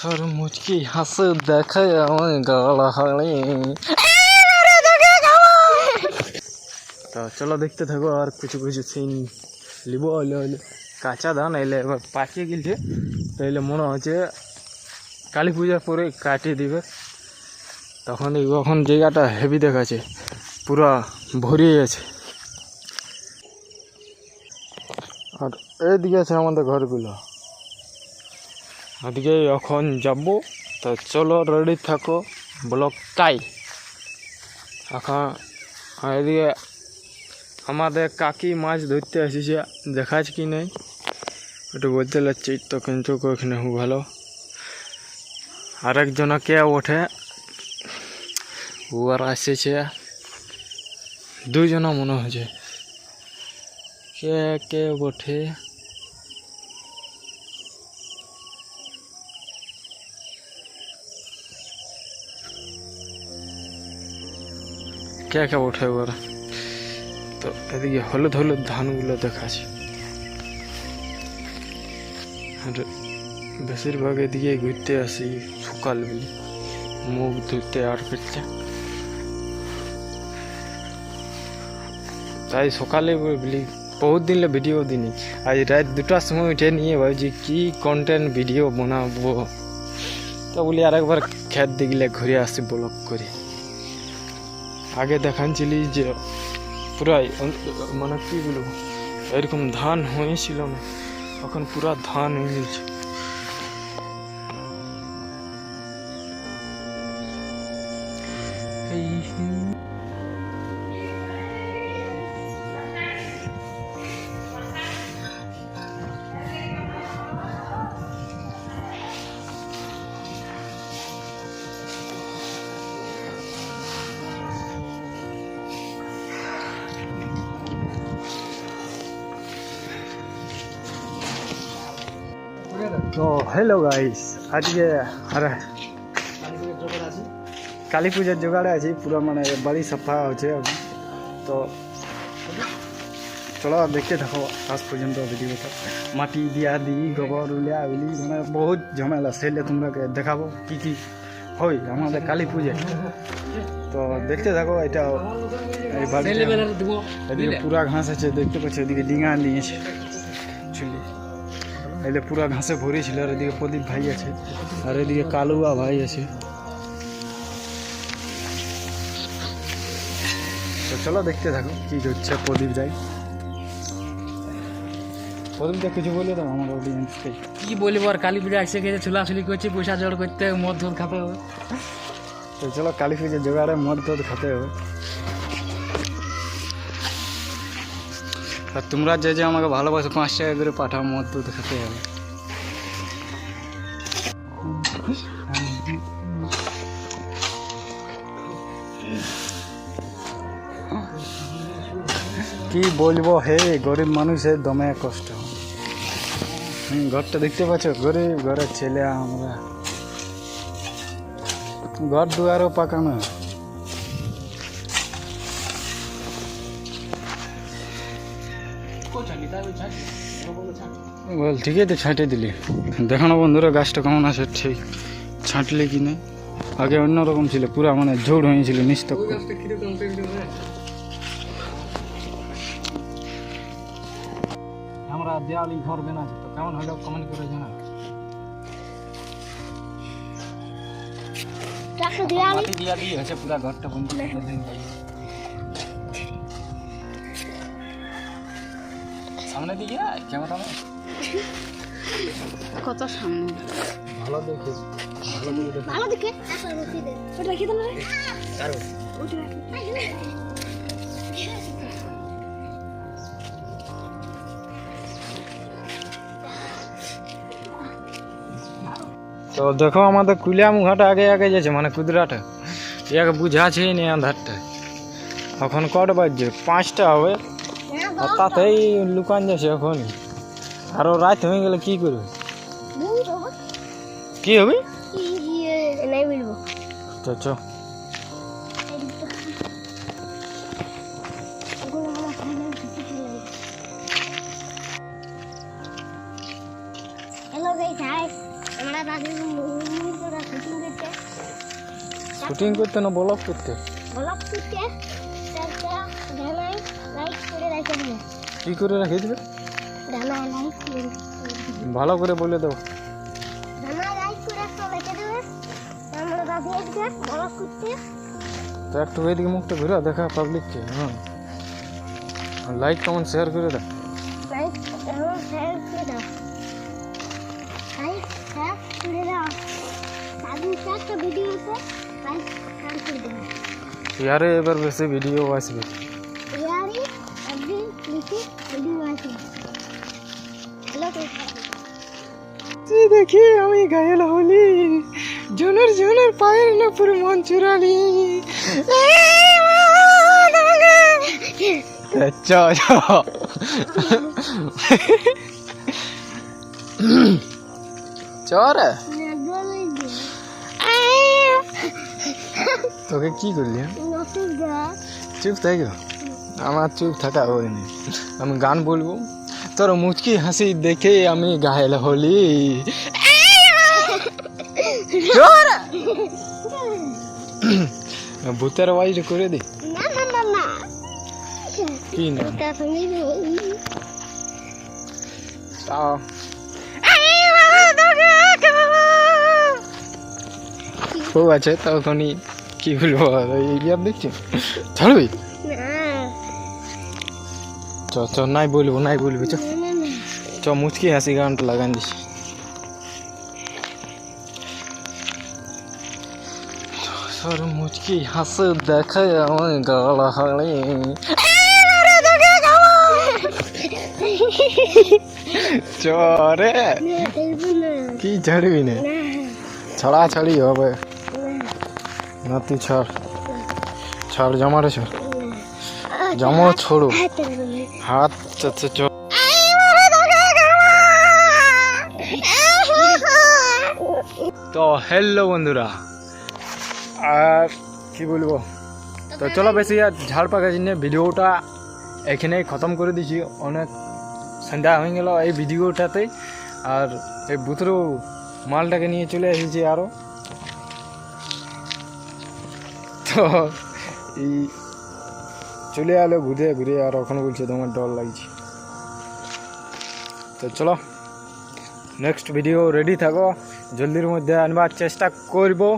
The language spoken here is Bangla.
তোর মুচকি হাসি দেখে আমার গলা হালি। তো চলো দেখতে থাকো আর কিছু কিছু সিন লিব। হইলে কাঁচা ধান এলে এবার পাকিয়ে গেছে, তাইলে মনে হচ্ছে কালী পূজার পরে কাটিয়ে দিবে। তখন এখন জায়গাটা হেভি দেখাচ্ছে, পুরা ভরিয়ে গেছে। আর এইদিকে আছে আমাদের ঘরগুলো, ওদিকে এখন যাবো। তো চলো রেডি থাকো ব্লকটাই। এখন এদিকে আমাদের কাকি মাছ ধরতে এসেছে, দেখাচ্ছে কি নেই একটু বলতে লাগছি। তো কিন্তু ওখানে ভালো আরেকজনা কে ওঠে, ও আর আসছে দুইজনা মনে হচ্ছে। কে কে ওঠে কে কে ওঠে ওরা। তো এদিকে হলুদ হলুদ ধানগুলো দেখাচ্ছে, আর বেশিরভাগ এদিকে ঘুরতে আসি সকাল বেলি মুখ ধুতে আর করতে। তাই সকালে বলি বহুত দিন ভিডিও দিনি, আজ রাত 2টার সময় উঠে নিয়ে ভাবছি কি কন্টেন্ট ভিডিও বানাবো। তো বলি আরেকবার খেত দিলে ঘুরে আসি ব্লগ করে। আগে দেখাচ্ছিলি যে পুরাই মানে কি বলবো এরকম ধান হয়েছিল না, এখন পুরা ধান হয়ে গেছে। তো হ্যালো গাইস, আজকে আরে কালী পূজার জোগাড়ে আছি, পুরো মানে বাড়ি সাফা হচ্ছে। তো চলো দেখতে থাকো আজ পর্যন্ত ভিডিওটা। মাটি দিয়া দিই, গোবর উলিয়া উলি, মানে বহুত ঝামেলা। সেলে তোমরা দেখাবো কি কি হয় আমাদের কালী পূজায়। তো দেখতে থাকো। এটা এই বাড়ি এদিকে পুরা ঘাস আছে দেখতে পাচ্ছি, এদিকে ডিঙা নিয়েছে চুলি, এলে পুরা ঘাসে ভরে ছিল। আর এদিকে প্রদীপ ভাই আছে, আর এদিকে কালুয়া ভাই আছে। তো চলো দেখতে থাকো কি হচ্ছে। প্রদীপ যাই, প্রদীপটা কিছু বলে দাও আমার অডিয়েন্সকে। কি বলবো আর, কালী পূজা এসে গেছে, ছুলাছুলি করছি, পয়সা জোড় করতে হবে, মদ ধর খাতে হবে। তো চলো কালী পূজার জোগাড়ে মদ টদ খেতে হবে। আর তোমরা যে যে আমাকে ভালোবাসো 5 টাকা করে পাঠাও, মদ টদ খেতে হবে। কি বলবো হে, গরিব মানুষের দমে কষ্ট। ঘরটা দেখতে পাচ্ছ, গরিব ঘরের ছেলে আমরা, ঘর দুয়ারও পাকানো। বল ঠিকই তো ছাঁটে দিলি। দেখো না বন্ধুরা গাছটা কেমন আছে, ঠিক ছাঁটলে কি নেই। আগে অন্যরকম ছিল, পুরা মানে ঝোড় হয়েছিল নিস্তক। আমরা দেওয়ালি ঘর বানাচ্ছি, তো কেমন হলো কমেন্ট করে জানা। মাটি দিয়া দিয়ে হচ্ছে পুরা ঘরটা বন্ধ। সামনে দিকে ক্যামেরা কত সামনে ভালো দেখে, ভালো দেখে ওটা রেখে দেন রে। তো দেখো আমাদের কুলিয়া মুখাটা আগে আগে যাচ্ছে, মানে কুদরাটা ইয়াকে বুঝাছে নি আন্ধারটা। এখন কটা বাজছে, 5টা হবে, আর তাতেই লুকান যাচ্ছে এখন। আরো রাত হয়ে গেলে কি করবে, কি হবে তো চ। Hello guys, hi. Hamaरा दादी ওরা শুটিং করতে শুটিং করতে না ব্লগ করতে? ব্লগ করতে তারপর ধানায় লাইক করে রাখতে হবে কি করে রেখে দিবে? ধানায় লাইক করে ভালো করে বলে দাও। ধানায় লাইক করে একটা রেখে দেবে আমরা দাদি আসবে ব্লগ করতে তো একটু ওইদিকে মুখটা ঘুরে দেখা পাবলিককে। হ্যাঁ, লাইক কমেন্ট শেয়ার করে দাও। লাইক এবং শেয়ার করে দাও লাইক শেয়ার করে দাও দাদি একটা ভিডিও আছে লাইক শেয়ার করে দেবে ইয়ারে এবার বেশি ভিডিও আসবে। यारी अभी लिखी वीडियो आती हेलो তুই দেখি আমি গায়েল হলি, জনের জনের পায়ের না পুরো মন চুরালি। চরে তোকে কি করলি? চুপ থাক, আমার চুপ থাকা হয়নি। আমি গান বলবো, তোর মুচকি হাসি দেখে আমি ঘায়েল হলি। ভূতের ওয়াইজ করে দি। ना ना ना ना কি না क्या समझ তাও খুব আছে তখনই কি বলবো, ইয়ার দেখছি ছাড়বি। চ চ নাই বলবো নাই বলবি, চ চ মুচকি হাসি গানটা লাগান দিস। সর মুচকি হাসি দেখে আমার গলা হালি। চরে কি ছাড়বি না? ছড়া ছড়ি হবে না, তুই ছাড় ছাড়, জমারে ছাড়, জমা ছোড়ো হাত। তো হ্যালো বন্ধুরা, আর কি বলবো, তো চলো বেশি আর ঝাড় পাকার জন্য ভিডিওটা এখানেই খতম করে দিচ্ছি। অনেক সন্ধ্যা হয়ে গেল এই ভিডিওটাতে। আর এই বুতরো মালটাকে নিয়ে চলে এসেছি আরও। তো এই চলে এলো ঘুরে ঘুরে, আর ওখানে বলছে তোমার ডর লাগছে। তো চলো নেক্সট ভিডিও রেডি থাকো, জলদির মধ্যে আনবার চেষ্টা করবো।